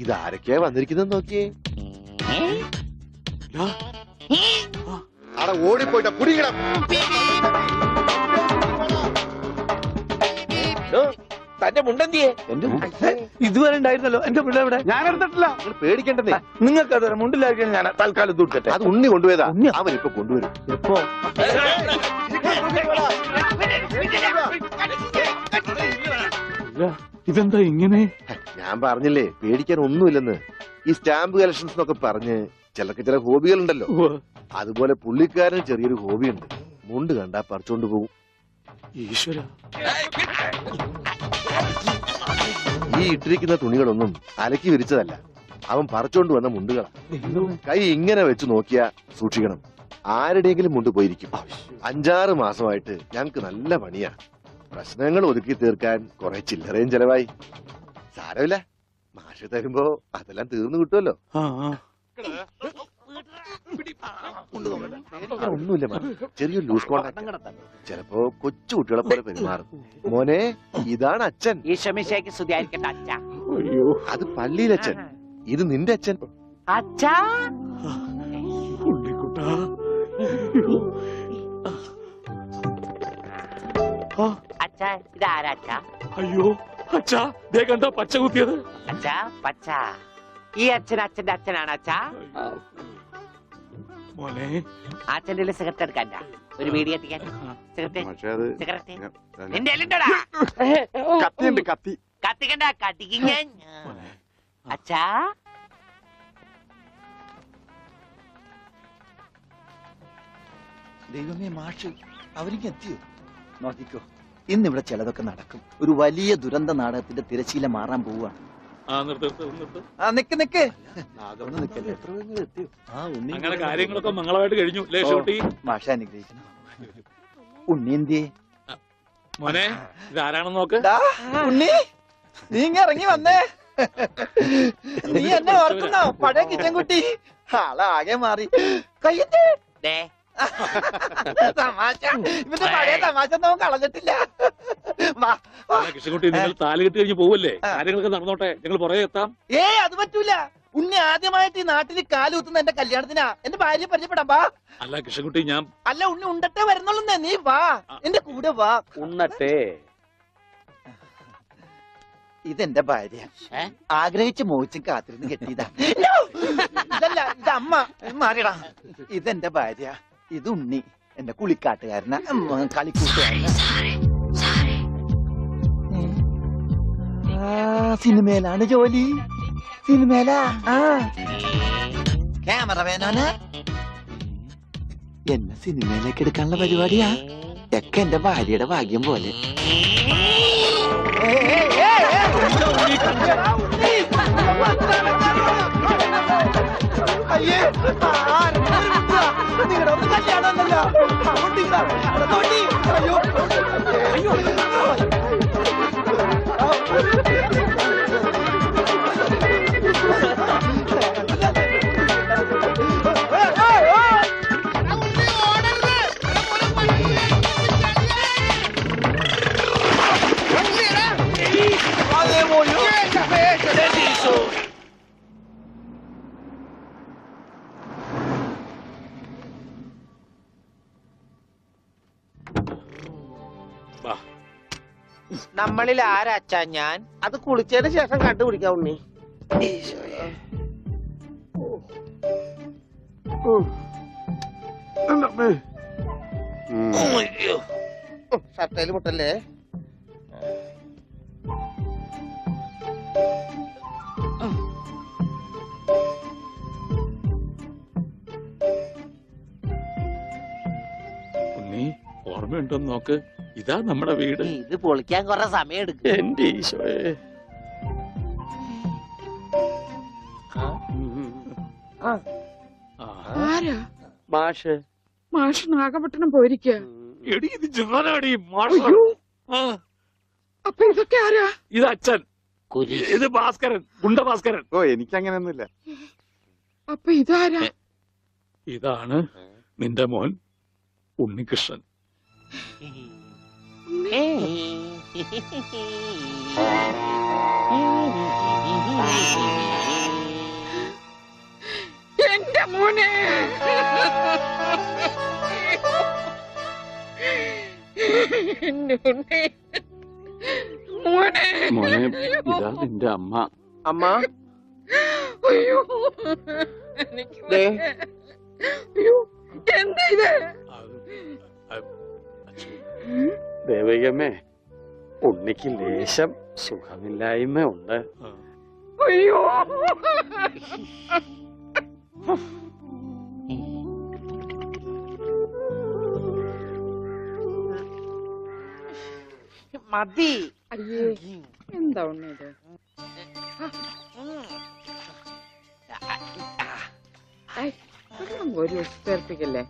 ഇതാരൊക്കെയാ വന്നിരിക്കുന്നത് നോക്കിയേ. അവിടെ ഓടിപ്പോയിട്ട കുടിക്കണം. തന്റെ മുണ്ടെന്തിയെ? ഇതുവരെ ഉണ്ടായിരുന്നല്ലോ എന്റെ മുണ്ട ഇവിടെ. ഞാൻ എടുത്തിട്ടില്ല. നിങ്ങൾ പേടിക്കേണ്ടതേ. നിങ്ങൾക്ക് അത് മുണ്ടിലായിരിക്കും. ഞാൻ തൽക്കാലം തൂക്കട്ടെ. അത് ഉണ്ണി കൊണ്ടുപോയതാ. അവനിപ്പൊ കൊണ്ടുവരും. എപ്പോ? ഇതെന്താ ഇങ്ങനെ? ഞാൻ പറഞ്ഞില്ലേ പേടിക്കാൻ ഒന്നുമില്ലെന്ന്. ഈ സ്റ്റാമ്പ് കളക്ഷൻസ് എന്നൊക്കെ പറഞ്ഞ് ചിലർക്ക് ചില ഹോബികളുണ്ടല്ലോ. അതുപോലെ പുള്ളിക്കാരന് ചെറിയൊരു ഹോബിയുണ്ട്. മുണ്ട് കണ്ടാ പറിച്ചോണ്ട് പോകും. ഈശ്വര, ഈ ഇട്ടിരിക്കുന്ന തുണികളൊന്നും അലക്കി വിരിച്ചതല്ല. അവൻ പറിച്ചോണ്ട് വന്ന മുണ്ടുകളാ. കൈ ഇങ്ങനെ വെച്ച് നോക്കിയാ സൂക്ഷിക്കണം, ആരുടെയെങ്കിലും മുണ്ട് പോയിരിക്കും. 5-6 മാസമായിട്ട് ഞങ്ങക്ക് നല്ല പണിയാ. പ്രശ്നങ്ങൾ ഒതുക്കി തീർക്കാൻ കുറെ ചില്ലറയും ചെലവായി. സാരമില്ല, മാഷ് തരുമ്പോ അതെല്ലാം തീർന്നു കിട്ടുമല്ലോ. ഒന്നുമില്ല, ചെറിയൊരു ലൂസ് കോണ്ടാക്ട്. ചിലപ്പോ കൊച്ചു കുട്ടികളെ പോലെ പെരുമാറും. മോനെ, ഇതാണ് അച്ഛൻ. ഈശോമിശിഹായ്ക്ക് സ്തുതിയായിരിക്കട്ടെ അച്ഛാ. അത് പള്ളിയിലച്ഛൻ, ഇത് നിന്റെ അച്ഛൻ. അച്ഛാ, അച്ഛാ ഇതാരാ അച്ഛാ? അയ്യോ അച്ഛാ, ദേ കണ്ടോ പച്ച കുത്തിയത്. അച്ഛാ പച്ച. ഈ അച്ഛൻ അച്ഛന്റെ അച്ഛനാണ് അച്ഛാ. മോനെ, അച്ഛന്റെ സിഗരറ്റ് എടുക്കാൻ ഒരു വീഡിയോ എത്തിക്കാൻ. സിഗരറ്റ് നിന്റെ എല്ലുണ്ടോടാ? കത്തിയുണ്ട്, കത്തി. കത്തിക്കണ്ട, കത്തിക്കും ഞാൻ. അച്ഛാ, ദൈവമേ, മാഷ് അവരിക്ക് എത്തിയോ? നോക്കിക്കോ, ഇന്നിവിടെ ചിലതൊക്കെ നടക്കും. ഒരു വലിയ ദുരന്ത നാടകത്തിന്റെ തിരശീല മാറാൻ പോവുകയാണ്. നിക്ക് നിക്ക്, അങ്ങനെ കാര്യങ്ങളൊക്കെ മംഗളമായിട്ട് കഴിഞ്ഞു. മാഷ അനുഗ്രഹിക്കണം. ഉണ്ണി എന്തിയെ? മോനെ, ഇതാരാണെന്ന് നോക്ക്. ഉണ്ണി, നീ ഇങ്ങ ഇറങ്ങി വന്നേ. നീ എന്നെ ഓർക്കുന്നോ? പഴയ കിച്ചൻ കുട്ടി ആളാകെ മാറി. കയ്യേ തമാശ, ഇവന്റെ പഴയ തമാശ ഒന്നും കളഞ്ഞിട്ടില്ല. കൃഷ്ണൻകുട്ടി, നിങ്ങൾ താലി കെട്ടി കഴിഞ്ഞ് പോവല്ലേ? കാര്യങ്ങളൊക്കെ നടന്നോട്ടെ, ഞങ്ങൾ പുറകെ എത്താം. അത് പറ്റൂല. ഉണ്ണി ആദ്യമായിട്ട് ഈ നാട്ടിൽ കാലുകുത്തുന്ന എന്റെ കല്യാണത്തിനാ. എന്റെ ഭാര്യ പരിചയപ്പെടാം, വാ. അല്ല കൃഷ്ണൻകുട്ടി, ഞാൻ അല്ല ഉണ്ണി ഉണ്ടട്ടെ വരുന്നുള്ളൂ. നീ വാ, എന്റെ കൂടെ വാ. ഉണ്ണട്ടെ. ഇതെന്റെ ഭാര്യ, ആഗ്രഹിച്ച് മോഹിച്ചും കാത്തിരുന്ന് കെട്ടിയതാ. ഇതല്ല, ഇത് അമ്മ. മാറിയടാ. ഇതെന്റെ ഭാര്യ, ഇത് ഉണ്ണി, എന്റെ കുളിക്കാട്ടുകാരന, കളിക്കൂട്ടുകാരന. സിനിമയിലാണ് ജോലി. സിനിമയിലാ. ക്യാമറമാനോന് എന്നെ സിനിമയിലേക്ക് എടുക്കാനുള്ള പരിപാടിയാ. ഒക്കെ എന്റെ ഭാര്യയുടെ ഭാഗ്യം പോലെ. അയ്യേ, നിങ്ങളുടെ ഒന്ന് കല്യാണമല്ലോ. അയ്യോ അയ്യോ, നമ്മളിൽ ആരാ അച്ഛാ? ഞാൻ അത് കുളിച്ചതിന് ശേഷം കണ്ടുപിടിക്കാം ഉണ്ണി. ഷർട്ടയില് മുട്ടല്ലേ? ഉണ്ണി, ഓർമ്മയുണ്ടോന്ന് നോക്ക്. ഇതാ നമ്മുടെ വീട്. ഇത് പൊളിക്കാൻ കുറെ സമയം എടുക്കും. എന്റെ ഈശോയെ. ആരാ? മാഷ്. മാഷ് നാഗപട്ടണം പോയിരിക്കുക. എടി, ഇത് ജാനാടി മാഷ. അപ്പൊ ഇതൊക്കെ ആരാ? ഇത് അച്ഛൻ, ഇത് ഭാസ്കരൻ, ഗുണ്ട ഭാസ്കരൻ. ഓ, എനിക്കങ്ങനെയൊന്നുമില്ല. അപ്പൊ ഇതാരാ? ഇതാണ് നിന്റെ മോൻ ഉണ്ണികൃഷ്ണൻ. മോനെ എന്റെ ഉണ്ണി. മോനെ മോനെ ഇതാ നിന്റെ അമ്മ. അമ്മ അയ്യോ എനിക്ക് ദേ. വയ്യ. അയ്യോ എന്താ ഇത്? ദേവകമ്മേ, ഉണ്ണിക്ക് ലേശം സുഖമില്ലായ്മ ഉണ്ട്. അയ്യോ മതി. അയ്യേ എന്താ ഉണ്ണി ഇത്? ഐ, വെള്ളം ഒരു ചേർപ്പിക്കല്ലേ.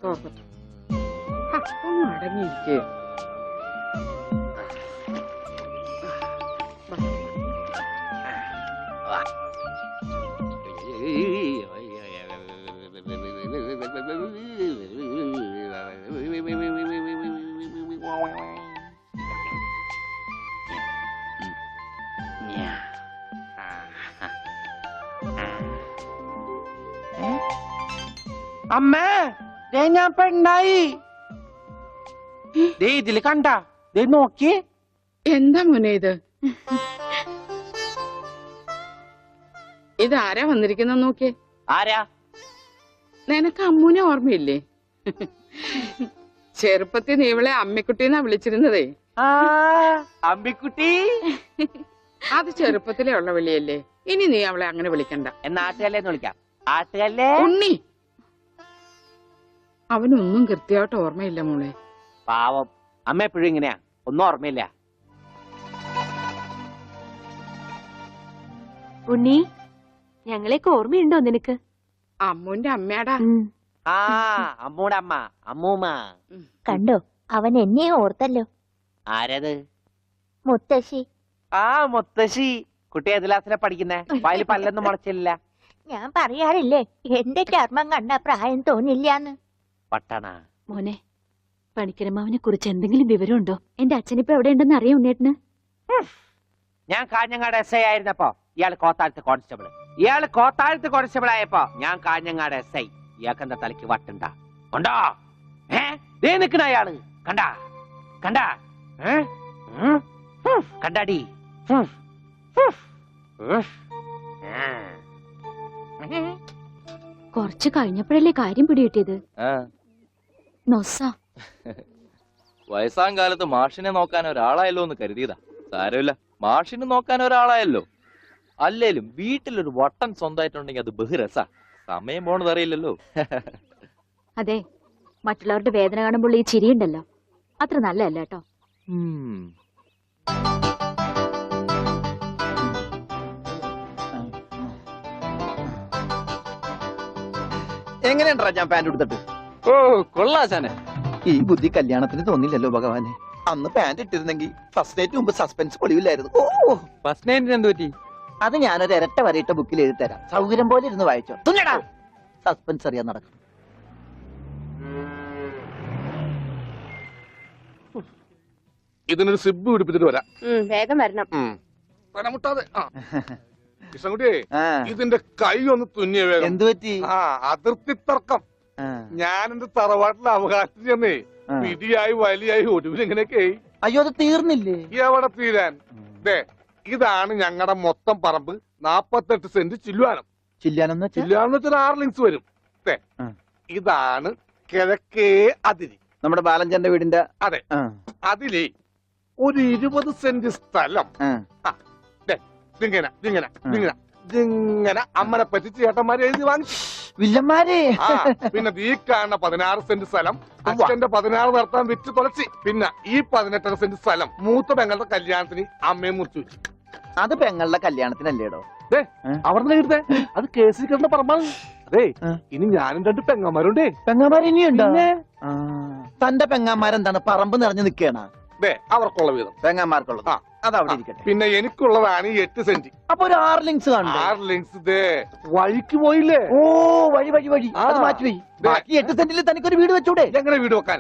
പോകട്ടെ. ഒന്ന് അടങ്ങിയിരിക്കേ. അമ്മേ, ദേ ഞാൻ പെണ്ണായി. ദേ ഇതില് കണ്ട, ദേ നോക്കി. എന്താ മോനെ ഇത്? ഇതാരാ വന്നിരിക്കുന്ന നോക്കിയേ. ആരാ? നിനക്ക് അമ്മൂനെ ഓർമ്മയില്ലേ? ചെറുപ്പത്തിൽ നീ ഇവളെ അമ്മിക്കുട്ടിന്നാ വിളിച്ചിരുന്നതേ. ആ അമ്പിക്കുട്ടി. അത് ചെറുപ്പത്തിലേ ഉള്ള വിളിയല്ലേ. ഇനി നീ അവളെ അങ്ങനെ വിളിക്കണ്ട. എന്നാ ആട്ടുകല്ലേന്ന് വിളിക്കാം. ആട്ടുകല്ലേ. ഉണ്ണി, അവനൊന്നും കൃത്യമായിട്ട് ഓർമ്മയില്ല മോളെ. പാവം, അമ്മ എപ്പോഴും ഇങ്ങനെയാ, ഒന്നും ഓർമ്മയില്ല. ഉണ്ണി, ഞങ്ങളെയൊക്കെ ഓർമ്മയുണ്ടോ നിനക്ക്? അമ്മൂന്റെ അമ്മയാടാ. ആ അമ്മൂടെ അമ്മ, അമ്മൂമ്മ. കണ്ടോ, അവൻ എന്നെ ഓർത്തല്ലോ. ആരത്? മുത്തശ്ശി. ആ മുത്തശ്ശി. കുട്ടി ഏത് ക്ലാസ്സിലാ പഠിക്കുന്നേ? വായിൽ പല്ലൊന്നും മുളച്ചില്ല. ഞാൻ പറയാറില്ലേ, എന്റെ ചർമ്മം കണ്ട പ്രായം തോന്നില്ലാന്ന്. പട്ടണ മോനെ, പണിക്കരമാവിനെ കുറിച്ച് എന്തെങ്കിലും വിവരമുണ്ടോ? എന്റെ അച്ഛനിപ്പോ എവിടെ ഉണ്ടെന്ന് അറിയാം ഉണ്ണേട്ടന്? ഞാൻ കാഞ്ഞങ്ങാട് എസ് ഐ ആയിരുന്നപ്പോ ഇയാള് കോത്താഴത്ത് കോൺസ്റ്റബിൾ. ഇയാള് കോത്താഴത്ത് കോൺസ്റ്റബിൾ ആയപ്പോ ഞാൻ കാഞ്ഞങ്ങാട് എസ് ഐ. ഇയാൾക്കെന്താ തലയ്ക്ക് വട്ടുണ്ടാ? ഉണ്ടോ? ദേ നിക്കണ അയാള്. കണ്ടാ കണ്ടാ? കണ്ടാടി? കുറച്ച് കഴിഞ്ഞപ്പോഴല്ലേ കാര്യം പിടികിട്ടിയത്. നൊസ. വയസ്സാം കാലത്ത് മാഷിനെ നോക്കാൻ ഒരാളായല്ലോ എന്ന് കരുതിയതാ. സാരമില്ല, മാഷിനെ നോക്കാൻ ഒരാളായല്ലോ. അല്ലേലും വീട്ടിലൊരു വട്ടൻ സ്വന്തമായിട്ടുണ്ടെങ്കിൽ അത് ബഹുരസാ. സമയം പോണത് അറിയില്ലല്ലോ. അതെ, മറ്റുള്ളവരുടെ വേദന കാണുമ്പോൾ ഈ ചിരിയുണ്ടല്ലോ, അത്ര നല്ലതല്ല കേട്ടോ. എങ്ങനെയുണ്ടാ ഞാൻ പാന്റ് എടുത്തിട്ട്? ഓ കൊള്ളാശാനെ. ഈ ബുദ്ധി കല്യാണത്തിന് തോന്നില്ലല്ലോ ഭഗവാനെ. അന്ന് പാന്റ് ഇട്ടിരുന്നെങ്കിൽ ഫസ്റ്റ് നൈറ്റ് മുമ്പ് സസ്പെൻസ് പൊളിവില്ലായിരുന്നു. ഓ, ഫസ്റ്റ് നൈറ്റിന് എന്ത് പറ്റി? അത് ഞാനൊരു ഇരട്ട വരയിട്ട ബുക്കിൽ എഴുതി തരാം. സൗകര്യം പോലെ ഇരുന്ന് വായിച്ചോ. തുന്നടാ, സസ്പെൻസ് അറിയാൻ നടക്കും. ഇതിനൊരു സിബ് പിടിപ്പിച്ചിട്ട് വരാം. വേഗം വരണം. മുട്ടാതെ. കൃഷ്ണൻകുട്ടിയെ, ഇതിന്റെ കൈ ഒന്ന് തുന്നിയ വേഗം. എന്തു പറ്റി? ആ അതിർത്തി തർക്കം. ഞാൻ എന്റെ തറവാട്ടിലെ അവകാശം ചെന്നേ പിടിയായി വലിയായി ഒടുവിൽ ഇങ്ങനെയൊക്കെ. അയ്യോ, അത് തീർന്നില്ലേ? എവിടെ തീരാൻ? ഇതാണ് ഞങ്ങളുടെ മൊത്തം പറമ്പ്. 48 സെന്റ് ചില്ലുവാനം. ചില്ലാനെന്ന് വെച്ചാൽ ചില്ലുവാനം വെച്ചാൽ 6 ലിങ്സ് വരും. ഇതാണ് കിഴക്കേ അതിരി. നമ്മുടെ ബാലഞ്ചന്റെ വീടിന്റെ. അതെ, അതിലേ ഒരു 20 സെന്റ് സ്ഥലം. ഇങ്ങനെ അമ്മനെ പറ്റി ചേട്ടന്മാരെ എഴുതി വാങ്ങിച്ചു. വില്ലന്മാരെ. പിന്നെ ഈ കാണുന്ന 16 സെന്റ് സ്ഥലം അച്ഛന്റെ 16 നടത്താൻ വിറ്റ് തുളച്ചി. പിന്നെ ഈ 18 സെന്റ് സ്ഥലം മൂത്ത പെങ്ങളുടെ കല്യാണത്തിന് അമ്മയെ മുറിച്ചു വെച്ചു. അത് പെങ്ങളുടെ കല്യാണത്തിനല്ലേടോ? അവിടെ എഴുതേ, അത് കേസിൽ കിടന്ന പറമ്പാണ്. അതെ, ഇനി ഞാനും 2 പെങ്ങന്മാരുണ്ടേ. പെങ്ങന്മാർ ഇനിയുണ്ടോ? തന്റെ പെങ്ങന്മാരെന്താണ് പറമ്പ് നിറഞ്ഞു നിൽക്കണ? അവർക്കുള്ള വീതം പെങ്ങന്മാർക്കുള്ളത് അതവിടെ ഇരിക്കട്ടെ. പിന്നെ എനിക്കുള്ളതാണ് ഈ 8 സെന്റ്. അപ്പൊ ഒരു 6 ലിങ്സ് കാണും. 6 ലിങ്സ് വഴിക്ക് പോയില്ലേ? ഓ, വഴി വഴി വഴി. അത് മാറ്റിപ്പോയി. ബാക്കി 8 സെന്റിൽ തനിക്കൊരു വീട് വെച്ചൂടെ? എങ്ങനെ വീട് വെക്കാൻ?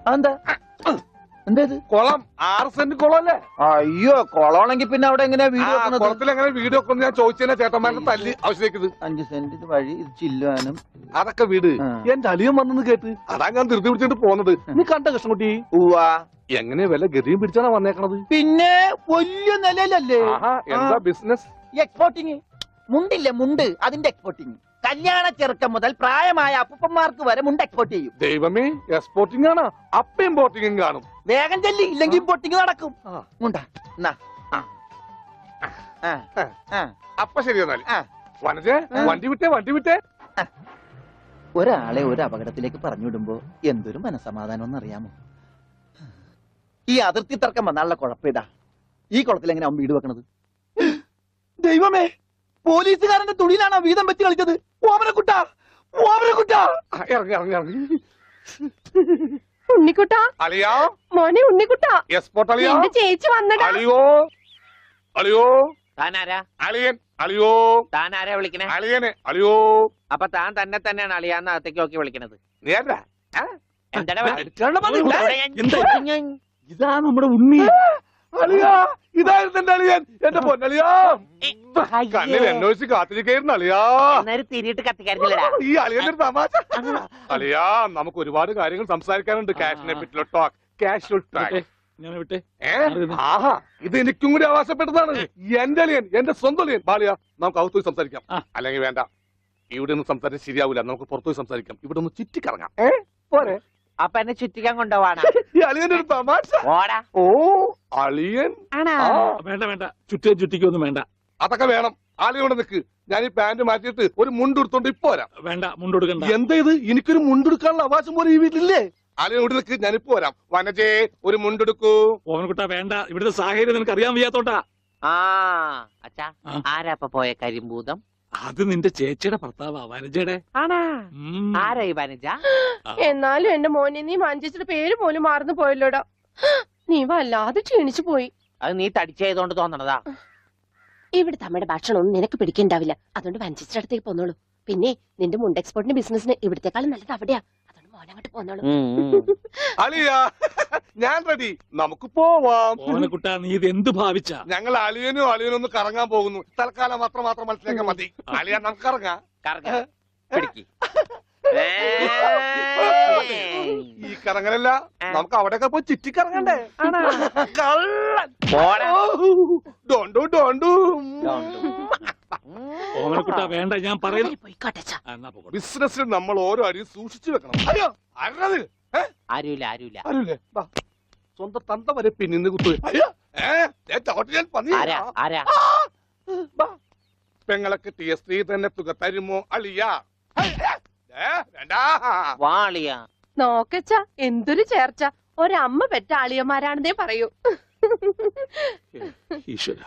അതെന്താ? എന്തേത് കുളം 6 സെന്റ് കുളം അല്ലേ? അയ്യോ കൊളമാണെങ്കിൽ പിന്നെ അവിടെ എങ്ങനെയാ വീട് ആ വെക്കണത്? കുളത്തിൽ എങ്ങനെ വീട് വെക്കുന്നു ഞാൻ ചോദിച്ചതിനെ ചേട്ടന്മാരുടെ തല്ലി ആവശ്യത്തേക്കത് 5 സെന്റ് ഇത് വഴി ഇത് ചില്ലുവാനും. അതൊക്കെ വീട് ആ. എന്റെ അളിയൻ വന്നെന്ന് കേട്ട് അതാ ഞാൻ ധൃതി പിടിച്ചിട്ട് പോന്നത്. നീ കണ്ട കൃഷ്ണൻകുട്ടി ഉവ്വാ. എങ്ങനെ വല്ല ഗതിയും പിടിച്ചാണ് വന്നേക്കണത്? പിന്നെ വലിയ നിലയിലല്ലേ ആഹാ എന്താ ബിസിനസ്? എക്സ്പോർട്ടിങ്. മുണ്ടില്ലേ മുണ്ട്, അതിന്റെ എക്സ്പോർട്ടിങ്. കല്യാണ ചെറുക്കം മുതൽ പ്രായമായ അപ്പൂപ്പന്മാർക്ക് വരെ മുണ്ട് എക്സ്പോർട്ട് ചെയ്യും. ദൈവമേ എക്സ്പോർട്ടിംഗ് ആണ്, അപ്പ ഇമ്പോർട്ടിംഗും കാണും. വേഗം ചെല്ലി, ഇല്ലെങ്കിൽ ഇമ്പോർട്ടിങ് നടക്കും. ആ. മുണ്ട എന്നാ. ആ. ആ. അപ്പൊ ശരി എന്നാല് ആ. വനജേ വണ്ടി വിട്ടേ. ഒരാളെ ഒരു അപകടത്തിലേക്ക് പറഞ്ഞുവിടുമ്പോ എന്തൊരു മനസമാധാനം എന്നറിയാമോ? ഈ അതിർത്തി തർക്കം വന്നാലുള്ള കുഴപ്പമിതാ. ഈ കുളത്തിൽ എങ്ങനെ അവൻ വീട് വെക്കണത്? ദൈവമേ, പോലീസുകാരന്റെ തുണിയിലാണോ വീതം വെച്ച് കളിച്ചത്? ഓമനക്കുട്ടാ, ഓമനക്കുട്ടാ. ആ, ഇറങ്ങി ഉണ്ണിക്കുട്ടാ, അളിയാ, മോനെ ഉണ്ണിക്കുട്ടാ, എക്സ്പോർട്ട് അളിയാ, എന്റെ ചേച്ചി വന്നടാ. അളിയോ താനാരാ? അളിയൻ, അളിയോ താനാരാ വിളിക്കണേ? അളിയനെ, അളിയോ. അപ്പൊ താൻ തന്നെ തന്നെയാണ് അളിയാന്ന് അകത്തേക്ക് നോക്കി വിളിക്കണത്. നീ ആരാ? എന്താടാ ഇതാ നമ്മുടെ ഉണ്ണി. അളിയാ, ഇതായിരുന്നു എന്റെ അളിയൻ, എന്റെ പൊന്നളിയാ. കണ്ണിൽ എന്നോച്ച് കാത്തിരിക്കായിരുന്നു അളിയാ. തിരിയിട്ട് കത്തിക്കാരുന്നില്ലടാ. ഈ അളിയന്റെ ഒരു തമാശ. അളിയാ, നമുക്ക് ഒരുപാട് കാര്യങ്ങൾ സംസാരിക്കാനുണ്ട്. കാഷിനെ പറ്റിയുള്ള ടോക്ക്, കാഷ്വൽ ടോക്ക്. ആഹാ, ഇത് എനിക്കും കൂടി അവകാശപ്പെട്ടതാണ്. എന്റെ അളിയൻ, എന്റെ സ്വന്തം അളിയൻ. ബാലിയ, നമുക്ക് അകത്ത് പോയി സംസാരിക്കാം. അല്ലെങ്കിൽ വേണ്ട, ഇവിടെ നിന്ന് സംസാരിച്ചാൽ ശരിയാവില്ല. നമുക്ക് പുറത്തു പോയി സംസാരിക്കാം. ഇവിടെ ഒന്ന് ചുറ്റിക്കറങ്ങാം. പോരെ? അപ്പൊ എന്നെ ചുറ്റിക്കാൻ കൊണ്ടുപോവാണ്. ഈ അളിയന്റെ ഒരു തമാശ. ഓടാ. ഓ അളിയൻ. ആണാ? ആ, വേണ്ട ചുറ്റിക്കൊന്നും വേണ്ട. അതൊക്കെ വേണം. ആളിയോടെ നിക്ക്. ഞാൻ ഈ പാന്റ് മാറ്റിയിട്ട് ഒരു മുണ്ടെടുത്തോണ്ട് ഇപ്പൊ വരാം. വേണ്ട മുണ്ടൊടുക്കണ്ട. എന്താ ഇത്? എനിക്കൊരു മുണ്ടെടുക്കാനുള്ള അവകാശം പോലെ ഈ വീട്ടിലില്ലേ? ആലിയോട് നിക്ക്, ഞാനിപ്പോ വരാം. വനജേ, ഒരു മുണ്ടെടുക്കൂ. ഓവൻകുട്ടാ വേണ്ട, ഇവിടുത്തെ സാഹചര്യം നിനക്ക് അറിയാൻ വയ്യാത്തോട്ടാ. ആ അച്ഛാ, ആരാ ഇപ്പൊ പോയ കരിമ്പൂതം? അത് നിന്റെ ചേച്ചിയുടെ ഭർത്താവാ, വനജയുടെ. ആണാ? ആരാ ഈ വനജ? എന്നാലും എന്റെ മോനെ നീ മഞ്ചേച്ചിയുടെ പേര് പോലും മറന്നു പോയല്ലോടാ. നീ വല്ലാതെ ക്ഷീണിച്ചു പോയി. അത് നീ തടിച്ചതുകൊണ്ട് തോന്നണതാ. ഇവിടുത്തെ അമ്മയുടെ ഭക്ഷണം ഒന്നും നിനക്ക് പിടിക്കണ്ടാവില്ല. അതുകൊണ്ട് മഞ്ചേച്ചിയുടെ അടുത്തേക്ക് പോന്നോളൂ. പിന്നെ നിന്റെ മുണ്ട് എക്സ്പോർട്ടിന്റെ ബിസിനസിന് ഇവിടത്തെക്കാളും നല്ലത് അവിടെയാ. അതുകൊണ്ട് മോനങ്ങോട്ട് പോന്നോളൂ. അലിയാ, ഞാൻ റെഡി. നമുക്ക് പോവാം. ഓവൻകുട്ടാ, നീ ഇത് എന്ത് ഭാവിച്ചാ? ഞങ്ങൾ അലിയനും ഒന്ന് കറങ്ങാൻ പോകുന്നു. തൽക്കാലം മാത്രം മനസ്സിലാക്കാൻ മതി. അലിയ, നമുക്ക് ഇറങ്ങാം. പിടിക്ക്. ഈ കറങ്ങലല്ല, നമുക്ക് അവിടെയൊക്കെ പോയി ചുറ്റിക്കറങ്ങണ്ടേ? കള്ളൻ. ഡോണ്ടു. ഓവൻകുട്ടാ വേണ്ട, ഞാൻ പറയുന്നു. പോയിക്കോട്ടെ. എന്നാ പോകട്ടെ. ബിസിനസ്സിൽ നമ്മൾ ഓരോ അടിയും സൂക്ഷിച്ചു വെക്കണം. അയ്യോ, ആരത്? ആരുമില്ല. ബാ, സ്വന്തം തന്ത വരെ പിന്നിന്ന് കുത്തു. അയ്യോ, ഞാൻ പന്നി. ആരാ? ബാ, പെങ്ങളൊക്കെ സ്ത്രീ തന്നെ തുക തരുമോ അളിയ? വേണ്ട. വാളിയാ. നോക്കച്ച, എന്തൊരു ചേർച്ച. ഒരമ്മ പെറ്റ ആളിയന്മാരാണെന്നേ പറയൂ. ഈശ്വര.